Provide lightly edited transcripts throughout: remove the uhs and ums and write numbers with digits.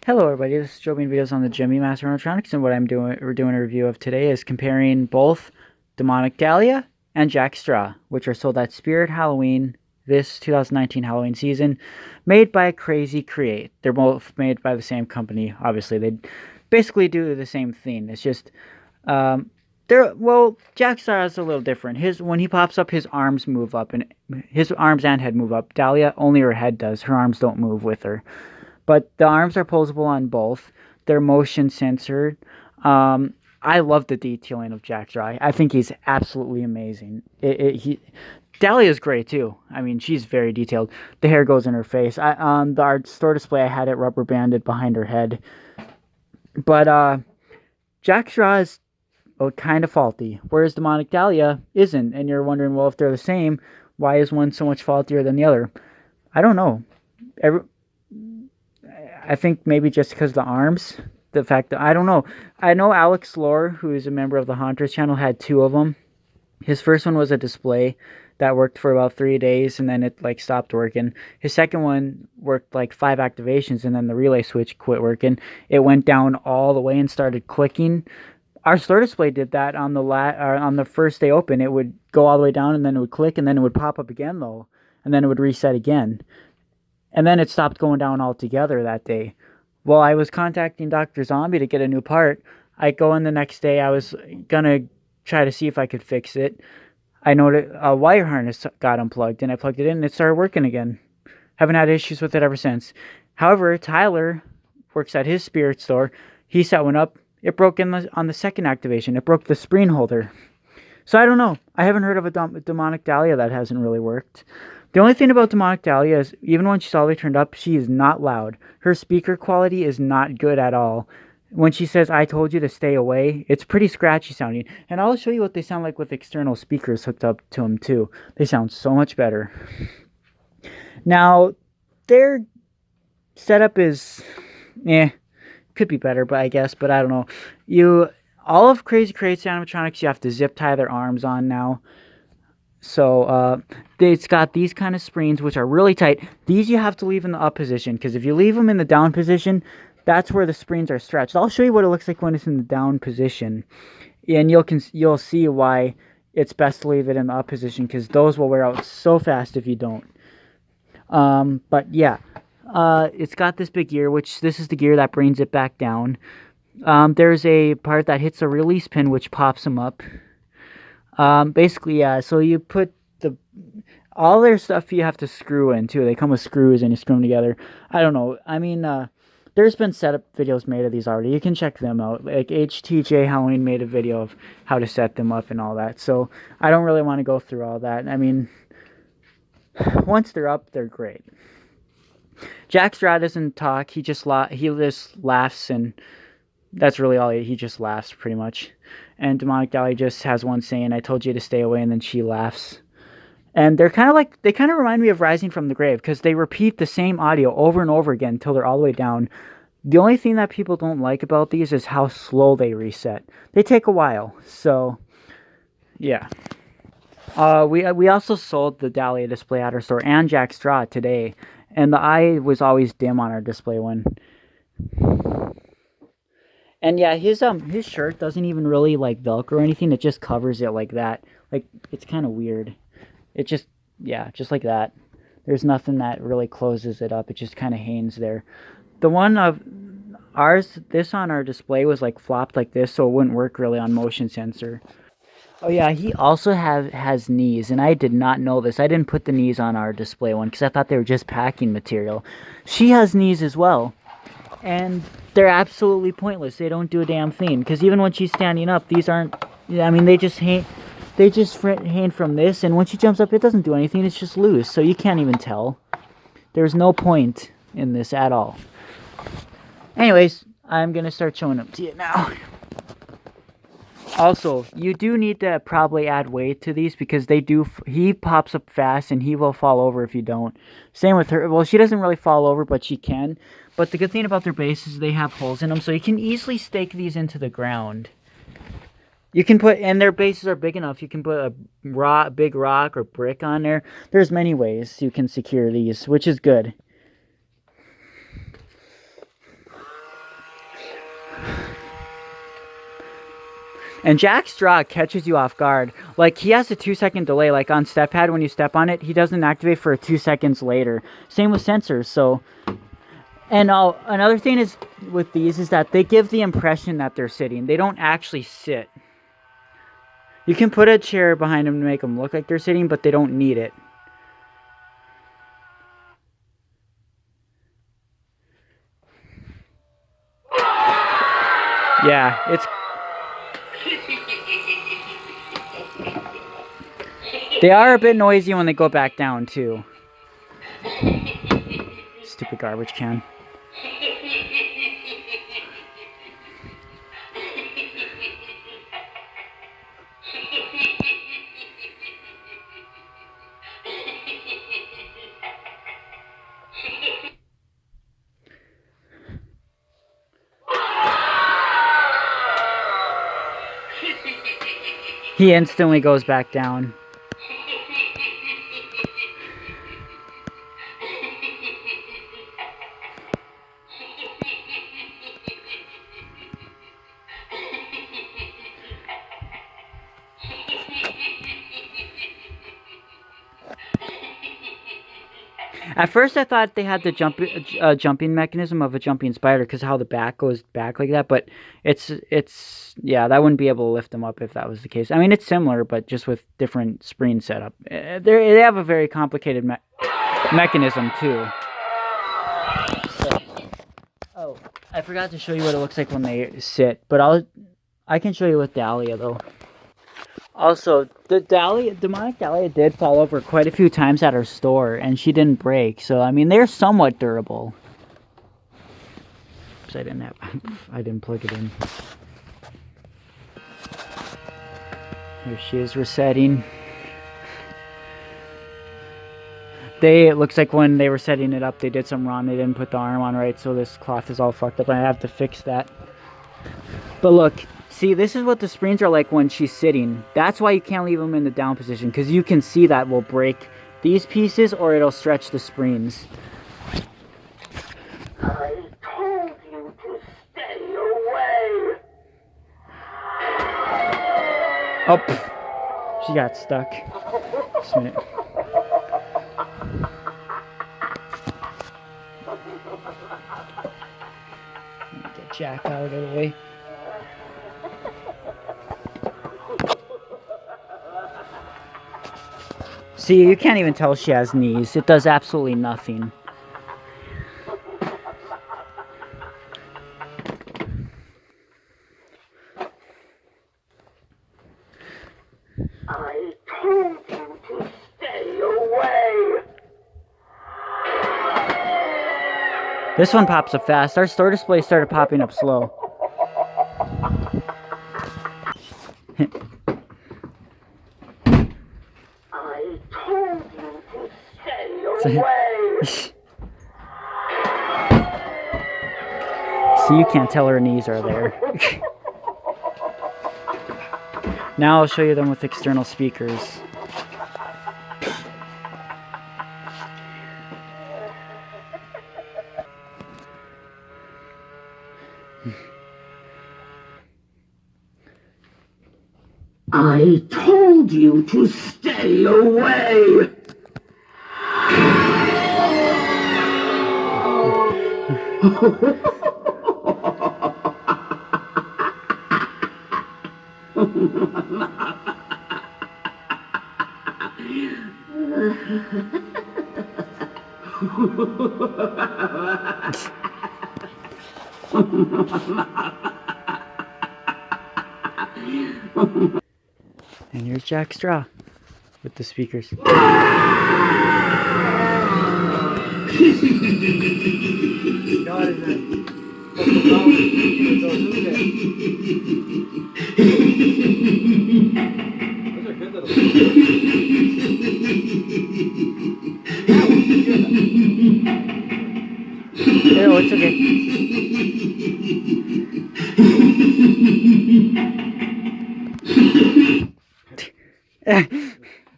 Hello everybody, this is Joe being videos on the Jimmy Master Animatronics, and what we're doing a review of today is comparing both Demonic Dahlia and Jack Straw, which are sold at Spirit Halloween this 2019 Halloween season, made by Crazy Create. They're both made by the same company, obviously. They basically do the same thing. It's just, Jack Straw is a little different. When he pops up, his arms move up, and his arms and head move up. Dahlia, only her head does. Her arms don't move with her. But the arms are posable on both. They're motion censored. I love the detailing of Jack Dry. I think he's absolutely amazing. Dahlia's great too. I mean, she's very detailed. The hair goes in her face. On the art store display, I had it rubber banded behind her head. But Jack Straw is kind of faulty, whereas Demonic Dahlia isn't. And you're wondering, well, if they're the same, why is one so much faultier than the other? I don't know. I think maybe just because the arms, the fact that I don't know. I know Alex Lore, who is a member of the Haunters channel, had two of them. His first one was a display that worked for about 3 days, and then it stopped working. His second one worked 5 activations, and then the relay switch quit working. It went down all the way and started clicking. Our store display did that on the first day open. It would go all the way down, and then it would click, and then it would pop up again though, and then it would reset again. And then it stopped going down altogether that day. Well, I was contacting Dr. Zombie to get a new part. I go in the next day. I was going to try to see if I could fix it. I noticed a wire harness got unplugged, and I plugged it in, and it started working again. Haven't had issues with it ever since. However, Tyler works at his spirit store. He set one up. It broke on the second activation. It broke the screen holder. So I don't know. I haven't heard of a Demonic Dahlia that hasn't really worked. The only thing about Demonic Dahlia is, even when she's all the way turned up, she is not loud. Her speaker quality is not good at all. When she says, "I told you to stay away," it's pretty scratchy sounding. And I'll show you what they sound like with external speakers hooked up to them too. They sound so much better. Now, their setup is, could be better, but I don't know. All of Crazy Create's animatronics, you have to zip tie their arms on now. So it's got these kind of springs, which are really tight. These you have to leave in the up position, because if you leave them in the down position, that's where the springs are stretched. I'll show you what it looks like when it's in the down position, and you'll see why it's best to leave it in the up position, because those will wear out so fast if you don't. But yeah, it's got this big gear, which this is the gear that brings it back down. There's a part that hits a release pin, which pops them up. Basically, yeah, so you put all their stuff you have to screw in, too. They come with screws and you screw them together. I don't know. I mean, there's been setup videos made of these already. You can check them out. Like, HTJ Halloween made a video of how to set them up and all that. So, I don't really want to go through all that. I mean, once they're up, they're great. Jack Straw doesn't talk. He just laughs, and that's really all. He just laughs, pretty much. And Demonic Dahlia just has one saying, "I told you to stay away," and then she laughs. And they kind of remind me of Rising from the Grave, because they repeat the same audio over and over again until they're all the way down. The only thing that people don't like about these is how slow they reset. They take a while, so yeah. We also sold the Dahlia display at our store and Jack Straw today, and the eye was always dim on our display one. And yeah, his shirt doesn't even really Velcro or anything. It just covers it like that. It's kind of weird. It just like that. There's nothing that really closes it up. It just kind of hangs there. The one of ours, this on our display was flopped like this, so it wouldn't work really on motion sensor. Oh yeah, he also has knees, and I did not know this. I didn't put the knees on our display one because I thought they were just packing material. She has knees as well, and they're absolutely pointless. They don't do a damn thing, because even when she's standing up, these aren't. I mean, they just hang from this, and when she jumps up, it doesn't do anything. It's just loose, so you can't even tell. There's no point in this at all. Anyways, I'm gonna start showing them to you now. Also, you do need to probably add weight to these, because he pops up fast and he will fall over if you don't. Same with her. Well, she doesn't really fall over, but she can. But the good thing about their base is they have holes in them, so you can easily stake these into the ground. You can and their bases are big enough, you can put a big rock or brick on there. There's many ways you can secure these, which is good. And Jack Straw catches you off guard. Like, he has a 2-second delay. Like, on Step Pad, when you step on it, he doesn't activate for 2 seconds later. Same with sensors, so... And another thing is with these is that they give the impression that they're sitting. They don't actually sit. You can put a chair behind them to make them look like they're sitting, but they don't need it. Yeah, it's... They are a bit noisy when they go back down, too. Stupid garbage can. He instantly goes back down. At first, I thought they had the jumping mechanism of a jumping spider because how the back goes back like that. But yeah, that wouldn't be able to lift them up if that was the case. I mean, it's similar, but just with different spring setup. They have a very complicated mechanism too. So, oh, I forgot to show you what it looks like when they sit, but I can show you with Dahlia though. Also, the demonic Dahlia did fall over quite a few times at her store, and she didn't break. So, I mean, they're somewhat durable. Oops, I didn't plug it in. Here she is resetting. It looks like when they were setting it up, they did something wrong. They didn't put the arm on right, so this cloth is all fucked up, and I have to fix that. But look. See, this is what the springs are like when she's sitting. That's why you can't leave them in the down position, because you can see that will break these pieces or it'll stretch the springs. I told you to stay away. Oh, she got stuck. Just a minute. Get Jack out of the way. See, you can't even tell she has knees. It does absolutely nothing. I told you to stay away. This one pops up fast. Our store display started popping up slow. I told you to stay away. See, you can't tell her knees are there. Now I'll show you them with external speakers. I told you to stay away. And here's Jack Straw with the speakers. Oh, it's okay.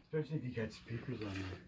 Especially if you got speakers on there.